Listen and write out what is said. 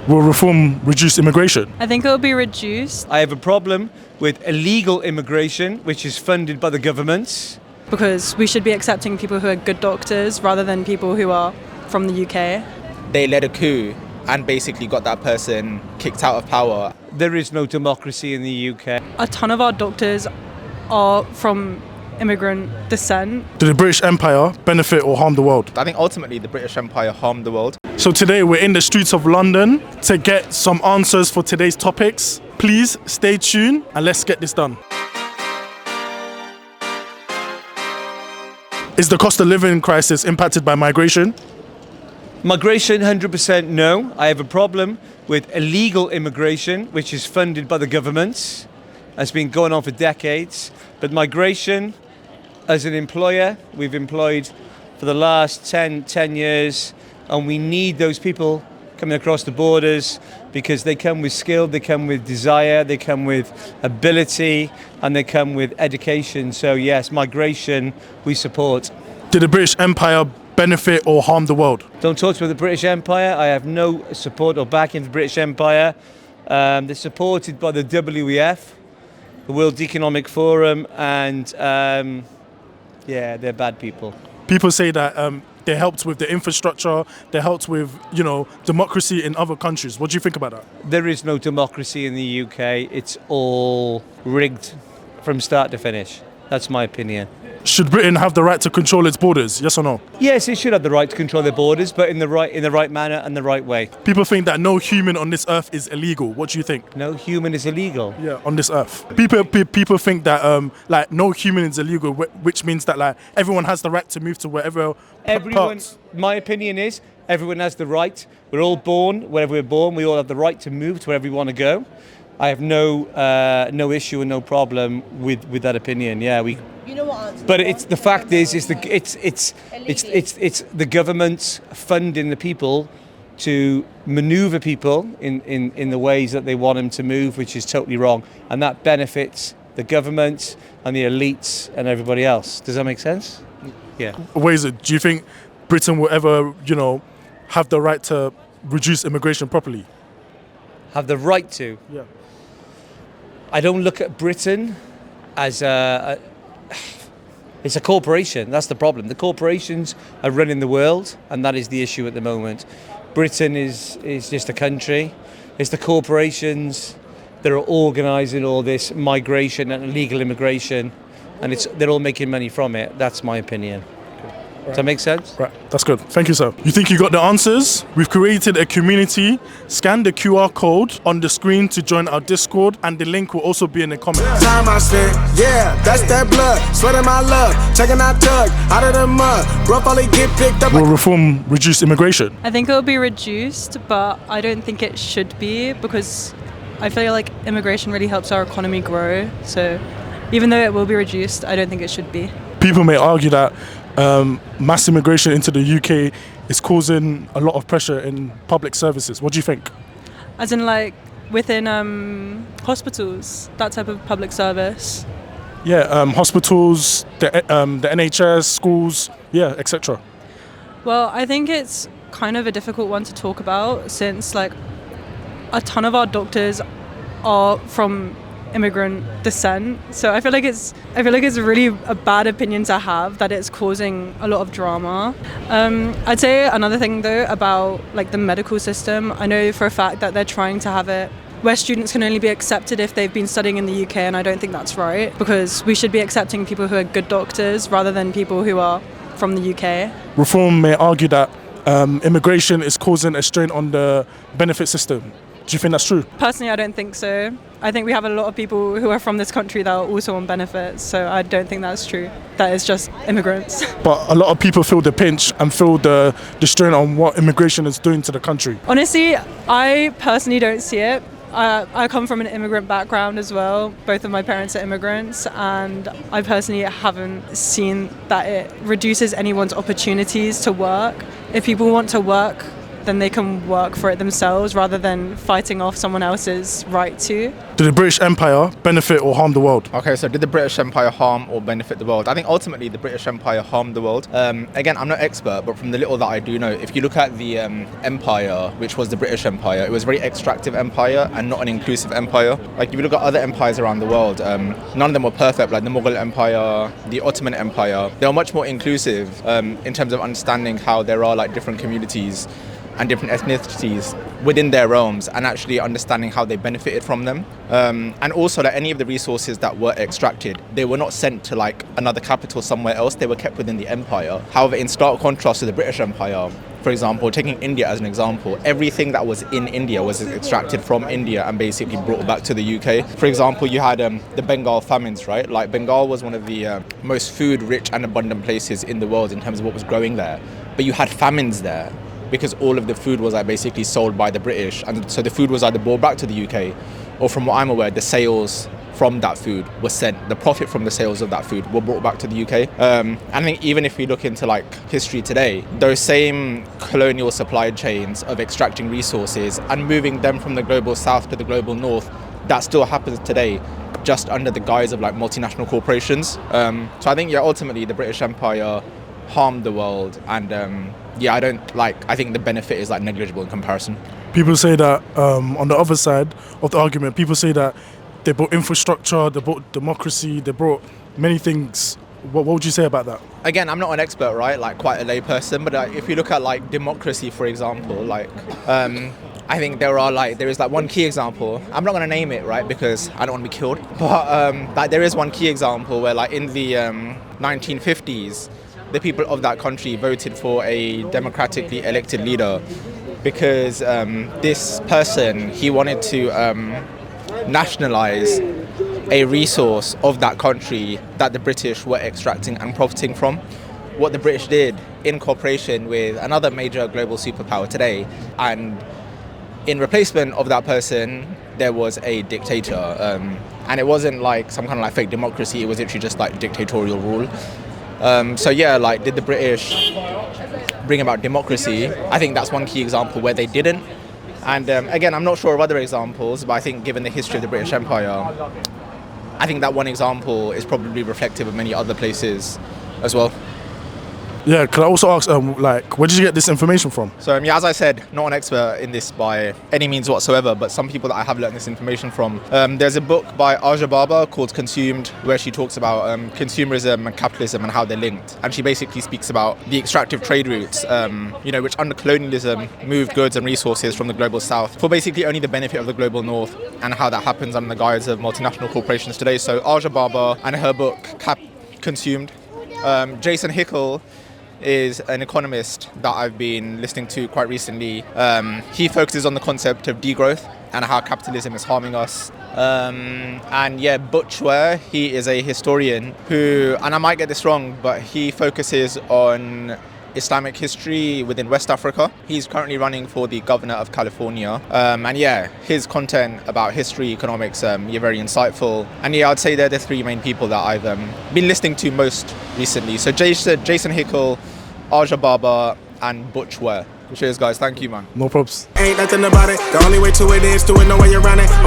Will reform reduce immigration? I think it will be reduced I have a problem with illegal immigration, which is funded by the governments. because we should be accepting people who are good doctors rather than people who are from the UK. They led a coup and basically got that person kicked out of power. There is no democracy in the UK. A ton of our doctors are from immigrant descent. Did the British Empire benefit or harm the world? I think ultimately the British Empire harmed the world. So today we're in the streets of London to get some answers for today's topics. Please stay tuned and let's get this done. Is the cost of living crisis impacted by migration? Migration, 100% no. I have a problem with illegal immigration, which is funded by the governments. It's been going on for decades. But migration, as an employer, we've employed for the last 10 years, and we need those people coming across the borders because they come with skill, they come with desire, they come with ability, and they come with education. So yes, migration we support. Did the British Empire benefit or harm the world? Don't talk about the British Empire. I have no support or backing for the British Empire. They're supported by the WEF, the World Economic Forum, and they're bad people. People say that they helped with the infrastructure, they helped with, democracy in other countries. What do you think about that? There is no democracy in the UK. It's all rigged from start to finish. That's my opinion. Should Britain have the right to control its borders? Yes or no? Yes, it should have the right to control their borders, but in the right manner and the right way. People think that no human on this earth is illegal. What do you think? No human is illegal. Yeah, on this earth. People think that no human is illegal, which means that everyone has the right to move to wherever. My opinion is everyone has the right. We're all born wherever we're born. We all have the right to move to wherever we want to go. I have no issue and no problem with that opinion. Yeah, we. You know what? But it's the fact is it's the government's funding the people to manoeuvre people in the ways that they want them to move, which is totally wrong, and that benefits the government and the elites and everybody else. Does that make sense? Yeah. Do you think Britain will ever, have the right to reduce immigration properly? Have the right to? Yeah. I don't look at Britain as it's a corporation. That's the problem. The corporations are running the world, and that is the issue at the moment. Britain is just a country. It's the corporations that are organising all this migration and illegal immigration, and they're all making money from it. That's my opinion. Does that make sense? Right, that's good. Thank you, sir. You think you got the answers? We've created a community. Scan the QR code on the screen to join our Discord, and the link will also be in the comments. Time I spent, yeah, that's that blood, sweating my love, checking that tug, out of the mud, bro, probably get picked up. Will reform reduce immigration? I think it will be reduced, but I don't think it should be because I feel like immigration really helps our economy grow. So even though it will be reduced, I don't think it should be. People may argue that mass immigration into the UK is causing a lot of pressure in public services. What do you think? As in within hospitals, that type of public service. Yeah, hospitals, the NHS, schools, yeah, etc. Well, I think it's kind of a difficult one to talk about since a ton of our doctors are from immigrant descent. So I feel like it's really a bad opinion to have that it's causing a lot of drama. I'd say another thing though about the medical system, I know for a fact that they're trying to have it where students can only be accepted if they've been studying in the UK, and I don't think that's right because we should be accepting people who are good doctors rather than people who are from the UK. Reform may argue that immigration is causing a strain on the benefit system. Do you think that's true? Personally, I don't think so. I think we have a lot of people who are from this country that are also on benefits, so I don't think that's true. That is just immigrants. But a lot of people feel the pinch and feel the strain on what immigration is doing to the country. Honestly, I personally don't see it. I come from an immigrant background as well. Both of my parents are immigrants, and I personally haven't seen that it reduces anyone's opportunities to work. If people want to work then they can work for it themselves rather than fighting off someone else's right to. Did the British Empire benefit or harm the world? Okay, so did the British Empire harm or benefit the world? I think ultimately the British Empire harmed the world. Again, I'm no expert, but from the little that I do know, if you look at the empire, which was the British Empire, it was a very extractive empire and not an inclusive empire. Like if you look at other empires around the world, none of them were perfect, like the Mughal Empire, the Ottoman Empire. They were much more inclusive in terms of understanding how there are like different communities and different ethnicities within their realms and actually understanding how they benefited from them. And also that any of the resources that were extracted, they were not sent to like another capital somewhere else, they were kept within the empire. However, in stark contrast to the British Empire, for example, taking India as an example, everything that was in India was extracted from India and basically brought back to the UK. For example, you had the Bengal famines, right? Like Bengal was one of the most food-rich and abundant places in the world in terms of what was growing there. But you had famines there because all of the food was like basically sold by the British, and so the food was either brought back to the UK, or from what I'm aware, the sales from that food was sent, the profit from the sales of that food were brought back to the UK. And I think even if we look into like history today, those same colonial supply chains of extracting resources and moving them from the global south to the global north, that still happens today, just under the guise of like multinational corporations. So I think ultimately the British Empire harmed the world, and I think the benefit is like negligible in comparison. People say that on the other side of the argument, people say that they brought infrastructure, they brought democracy, they brought many things. What would you say about that? Again, I'm not an expert, right? Like quite a lay person, but if you look at like democracy, for example, like I think there is like one key example. I'm not going to name it, right, because I don't want to be killed. But like there is one key example where like in the 1950s, the people of that country voted for a democratically elected leader because this person, he wanted to nationalize a resource of that country that the British were extracting and profiting from. What the British did in cooperation with another major global superpower today, and in replacement of that person, there was a dictator. And it wasn't like some kind of like fake democracy, it was literally just like dictatorial rule. Did the British bring about democracy? I think that's one key example where they didn't. And again, I'm not sure of other examples, but I think given the history of the British Empire, I think that one example is probably reflective of many other places as well. Yeah, could I also ask, where did you get this information from? So, as I said, not an expert in this by any means whatsoever, but some people that I have learned this information from. There's a book by Aja Baba called Consumed, where she talks about consumerism and capitalism and how they're linked. And she basically speaks about the extractive trade routes, which under colonialism moved goods and resources from the global south for basically only the benefit of the global north, and how that happens under the guise of multinational corporations today. So Aja Baba and her book, Consumed. Jason Hickel is an economist that I've been listening to quite recently. He focuses on the concept of degrowth and how capitalism is harming us. Butch Ware, he is a historian who, and I might get this wrong, but he focuses on Islamic history within West Africa. He's currently running for the governor of California. His content about history, economics, very insightful. And I'd say they're the three main people that I've been listening to most recently. So Jason Hickel, Aja Baba, and Butch Ware. Cheers, guys. Thank you, man. No props. Ain't nothing about it. The only way to it is do it, no way around it.